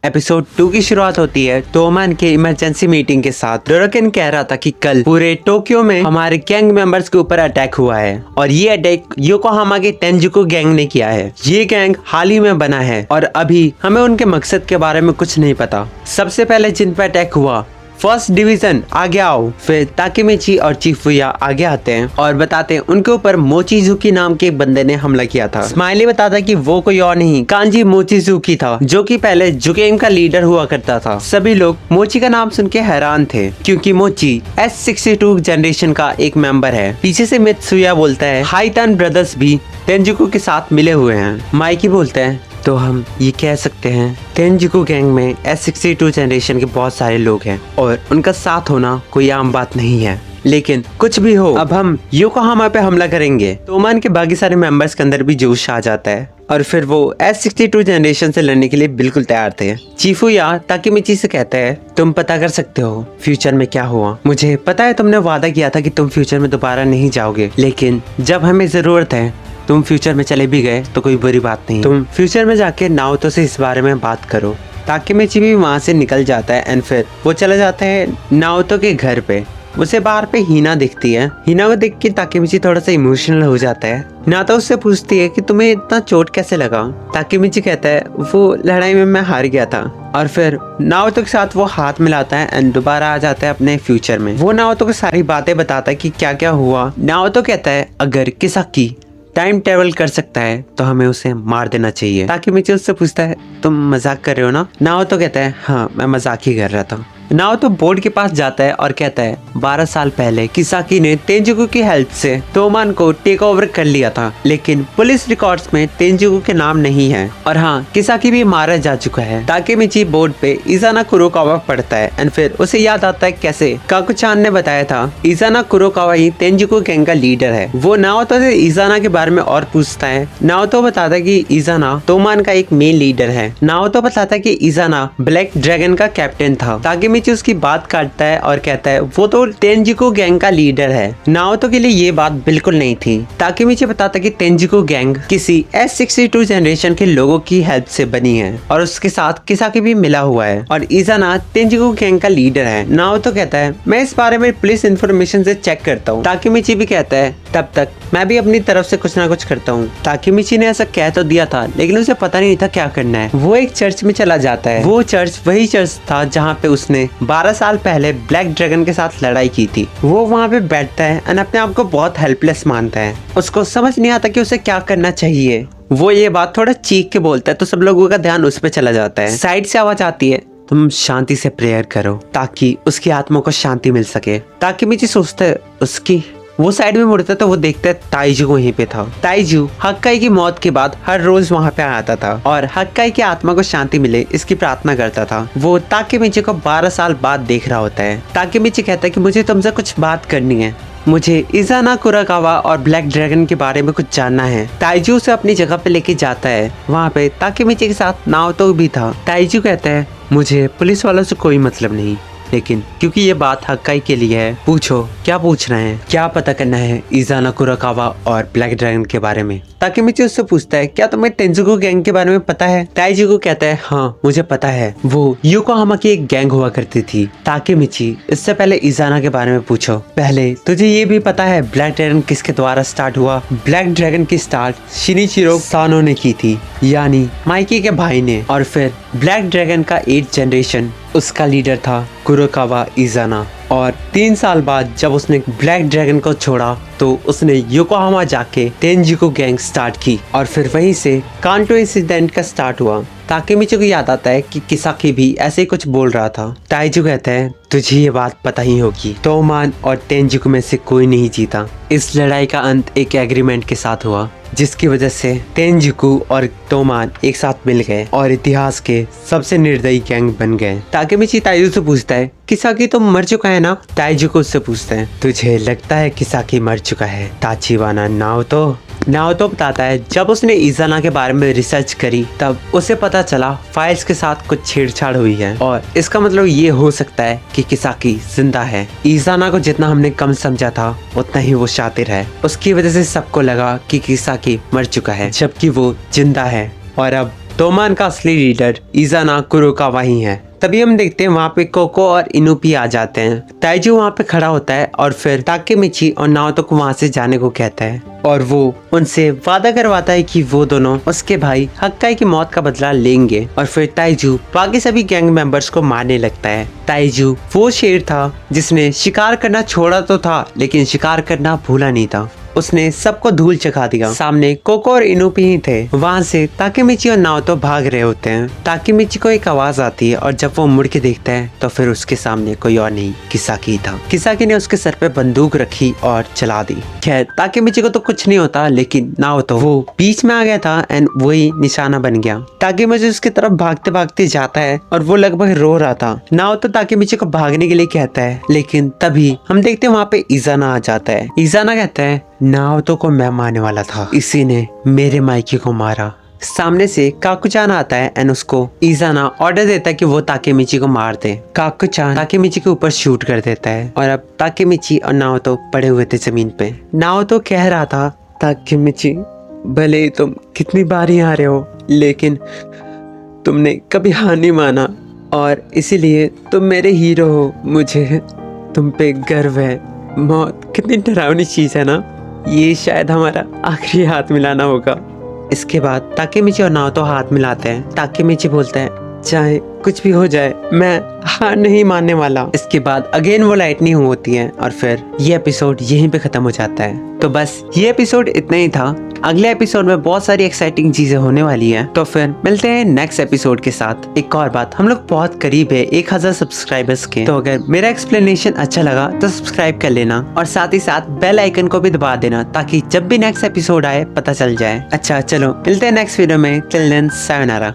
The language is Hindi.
एपिसोड 2 की शुरुआत होती है तोमान के इमरजेंसी मीटिंग के साथ। डोराकेन कह रहा था कि कल पूरे टोक्यो में हमारे गैंग मेंबर्स के ऊपर अटैक हुआ है और ये अटैक योकोहामा के तेंजुको गैंग ने किया है। ये गैंग हाल ही में बना है और अभी हमें उनके मकसद के बारे में कुछ नहीं पता। सबसे पहले जिन पर अटैक हुआ फर्स्ट डिवीजन आगे आओ। फिर ताकेमिची और चिफुया आगे आते हैं और बताते हैं उनके ऊपर मोचिजुकी नाम के एक बंदे ने हमला किया था। स्माइली बताता कि वो कोई और नहीं कांजी मोचिजुकी था, जो कि पहले जुकेन का लीडर हुआ करता था। सभी लोग मोची का नाम सुन के हैरान थे क्योंकि मोची S62 जनरेशन का एक मेंबर है। पीछे से मित्सुया बोलता है हाइतान ब्रदर्स भी तेंजुको के साथ मिले हुए हैं। माइकी बोलते हैं तो हम ये कह सकते हैं तेंजुको गैंग में S62 जनरेशन के बहुत सारे लोग हैं और उनका साथ होना कोई आम बात नहीं है। लेकिन कुछ भी हो, अब हम योकोहामा पे हमला करेंगे। तोमान के बाकी सारे मेंबर्स के अंदर भी जोश आ जाता है और फिर वो S62 जनरेशन से लड़ने के लिए बिल्कुल तैयार थे। चिफुया ताकेमिची से कहते हैं तुम पता कर सकते हो फ्यूचर में क्या हुआ। मुझे पता है तुमने वादा किया था कि तुम फ्यूचर में दोबारा नहीं जाओगे, लेकिन जब हमें जरूरत है तुम फ्यूचर में चले भी गए तो कोई बुरी बात नहीं। तुम फ्यूचर में जाके नाओतो से इस बारे में बात करो। ताकेमिची भी वहाँ से निकल जाता है एंड फिर वो चला जाता है नाओतो के घर पे। उसे बाहर पे हीना दिखती है। हीना को देख के ताकेमिची थोड़ा सा इमोशनल हो जाता है। नाओतो उससे पूछती है कि तुम्हें इतना चोट कैसे लगा। ताकेमिची कहता है वो लड़ाई में मैं हार गया था। और फिर नाओतो के साथ वो हाथ मिलाता है एंड दोबारा आ जाता है अपने फ्यूचर में। वो नाओतो को सारी बातें बताता है कि क्या क्या हुआ। नाओतो कहता है अगर किसाकी टाइम ट्रेवल कर सकता है तो हमें उसे मार देना चाहिए। ताकेमिची उससे पूछता है तुम मजाक कर रहे हो ना। नाओतो कहता है हाँ मैं मजाक ही कर रहा था। नाओतो बोर्ड के पास जाता है और कहता है 12 साल पहले किसाकी ने तेंजुको की हेल्प से तोमान को टेक ओवर कर लिया था, लेकिन पुलिस रिकॉर्ड्स में तेंजुको के नाम नहीं है और हाँ किसाकी भी मारा जा चुका है। ताकेमिची बोर्ड पे इजाना कुरोकावा पढ़ता है एंड फिर उसे याद आता है कैसे काकुचान ने बताया था इजाना कुरोकावा ही तेंजुको गैंग का लीडर है। वो नाओतो से इजाना के बारे में और पूछता है। नाओतो बताता है कि इजाना तोमान का एक मेन लीडर है। नाओतो बताता है कि इजाना ब्लैक ड्रैगन का कैप्टन था। ताकेमिची उसकी बात काटता है और कहता है वो तो तेंजुको गैंग का लीडर है। नाओतो के लिए ये बात बिल्कुल नहीं थी। ताकेमिची बताता कि तेंजुको गैंग किसी S62 जनरेशन के लोगों की हेल्प से बनी है और उसके साथ किसाकी भी मिला हुआ है और इजाना तेंजुको गैंग का लीडर है। नाओतो कहता है मैं इस बारे में पुलिस इंफॉर्मेशन से चेक करता हूँ। ताकेमिची भी कहता है तब तक मैं भी अपनी तरफ से कुछ ना कुछ करता हूँ। ताकेमिची ने ऐसा कह तो दिया था लेकिन उसे पता नहीं था क्या करना है। वो एक चर्च में चला जाता है। वो चर्च वही चर्च था जहाँ पे उसने 12 साल पहले ब्लैक ड्रैगन के साथ लड़ाई की थी। वो वहाँ पे बैठता है और अपने आप को बहुत हेल्पलेस मानता है। उसको समझ नहीं आता कि उसे क्या करना चाहिए। वो ये बात थोड़ा चीख के बोलता है तो सब लोगों का ध्यान उस पर चला जाता है। साइड से आवाज आती है तुम शांति से प्रेयर करो ताकि उसकी आत्मा को शांति मिल सके। ताकेमिची सोचता है उसकी। वो साइड में मुड़ता तो वो देखता है ताइजू वहीं पे था। ताइजू हक्काई की मौत के बाद हर रोज वहाँ पे आता था और हक्काई की आत्मा को शांति मिले इसकी प्रार्थना करता था। वो ताकेमिची को 12 साल बाद देख रहा होता है। ताकेमिची कहता है कि मुझे तुमसे कुछ बात करनी है। मुझे इजाना कुरोकावा और ब्लैक ड्रैगन के बारे में कुछ जानना है। ताइजू उसे अपनी जगह पे लेके जाता है। वहाँ पे ताकेमिची के साथ नाओतो भी था। ताइजू कहता है मुझे पुलिस वालों से कोई मतलब नहीं, लेकिन क्योंकि ये बात हक्काई के लिए है पूछो क्या पूछना है, क्या पता करना है इजाना कुरोकावा और ब्लैक ड्रैगन के बारे में। ताकेमिची उससे पूछता है क्या तुम्हें तेंजुको गैंग के बारे में पता है। ताइजुको कहता है हाँ मुझे पता है, वो योकोहामा की एक गैंग हुआ करती थी। ताकेमिची इससे पहले इजाना के बारे में पूछो। पहले तुझे ये भी पता है ब्लैक ड्रैगन किसके द्वारा स्टार्ट हुआ। ब्लैक ड्रैगन की स्टार्ट शिनिचिरो सानो ने की थी, यानी माइकी के भाई ने। और फिर ब्लैक ड्रैगन का 8th जनरेशन उसका लीडर था कुरोकावा इजाना। और 3 साल बाद जब उसने ब्लैक ड्रैगन को छोड़ा तो उसने योकोहामा जाके तेंजुको गैंग स्टार्ट की और फिर वहीं से कांटो इंसिडेंट का स्टार्ट हुआ। ताकेमिची को याद आता है कि किसाकी भी ऐसे ही कुछ बोल रहा था। ताइजू कहता है तुझे ये बात पता ही होगी, तोमान और तेंजुको में से कोई नहीं जीता। इस लड़ाई का अंत एक एग्रीमेंट के साथ हुआ जिसकी वजह से तेंजुको और तोमान एक साथ मिल गए और इतिहास के सबसे निर्दयी गैंग बन गए। ताकेमिची ताइजू से पूछता है किसाकी तो मर चुका है ना। ताइजुको उससे पूछता है तुझे लगता है किसाकी मर चुका है ताचिबाना नाओतो बताता है जब उसने इजाना के बारे में रिसर्च करी तब उसे पता चला फाइल्स के साथ कुछ छेड़छाड़ हुई है और इसका मतलब ये हो सकता है कि किसाकी जिंदा है। इजाना को जितना हमने कम समझा था उतना ही वो शातिर है। उसकी वजह से सबको लगा कि किसाकी मर चुका है जबकि वो जिंदा है और अब तोमान का असली लीडर इज़ाना कुरोकावा ही है। तभी हम देखते हैं वहाँ पे कोको और इनुपी आ जाते हैं। ताइजू वहाँ पे खड़ा होता है और फिर ताकेमिची और नाओतो को वहाँ से जाने को कहता है और वो उनसे वादा करवाता है कि वो दोनों उसके भाई हक्काई की मौत का बदला लेंगे। और फिर ताइजू बाकी सभी गैंग मेंबर्स को मारने लगता है। ताइजू वो शेर था जिसने शिकार करना छोड़ा तो था, लेकिन शिकार करना भूला नहीं था। उसने सबको धूल चखा दिया। सामने कोको और इनुपी ही थे। वहाँ से ताकेमिची और नाओतो भाग रहे होते हैं। ताकेमिची को एक आवाज आती है और जब वो मुड़ के देखता है तो फिर उसके सामने कोई और नहीं, किसाकी था। किसाकी ने उसके सर पे बंदूक रखी और चला दी। खैर ताकेमिची को तो कुछ नहीं होता, लेकिन नाओतो वो बीच में आ गया था एंड वही निशाना बन गया। ताकेमिची उसकी तरफ भागते भागते जाता है और वो लगभग रो रहा था। नाओतो ताकेमिची को भागने के लिए कहता है, लेकिन तभी हम देखते हैं वहाँ पे इज़ाना आ जाता है। इज़ाना कहता है नाओतो को मैं मारने वाला था, इसी ने मेरे माइकी को मारा। सामने से काकुचान आता है एंड उसको इज़ाना ऑर्डर देता है कि वो ताकेमिची को मार दे। काकुचान ताकेमिची के ऊपर शूट कर देता है और अब ताकेमिची और नाओतो पड़े हुए थे जमीन पे। नाओतो कह रहा था, ताकेमिची भले ही तुम कितनी बार ही आ रहे हो, लेकिन तुमने कभी हार नहीं माना और इसीलिए तुम मेरे हीरो हो। मुझे तुम पे गर्व है। मौत कितनी डरावनी चीज है ना, ये शायद हमारा आखिरी हाथ मिलाना होगा। इसके बाद ताकेमिची और नाओतो हाथ मिलाते हैं। ताकेमिची बोलता है, चाहे कुछ भी हो जाए मैं हार नहीं मानने वाला। इसके बाद अगेन वो लाइटनिंग होती है और फिर ये एपिसोड यहीं पे खत्म हो जाता है। तो बस ये एपिसोड इतना ही था। अगले एपिसोड में बहुत सारी एक्साइटिंग चीजें होने वाली है। तो फिर मिलते हैं नेक्स्ट एपिसोड के साथ। एक और बात, हम लोग बहुत करीब है 1000 सब्सक्राइबर्स के। तो अगर मेरा एक्सप्लेनेशन अच्छा लगा तो सब्सक्राइब कर लेना और साथ ही साथ बेल आइकन को भी दबा देना, ताकि जब भी नेक्स्ट एपिसोड आए पता चल जाए। अच्छा चलो मिलते हैं नेक्स्ट वीडियो में। Till then sayonara.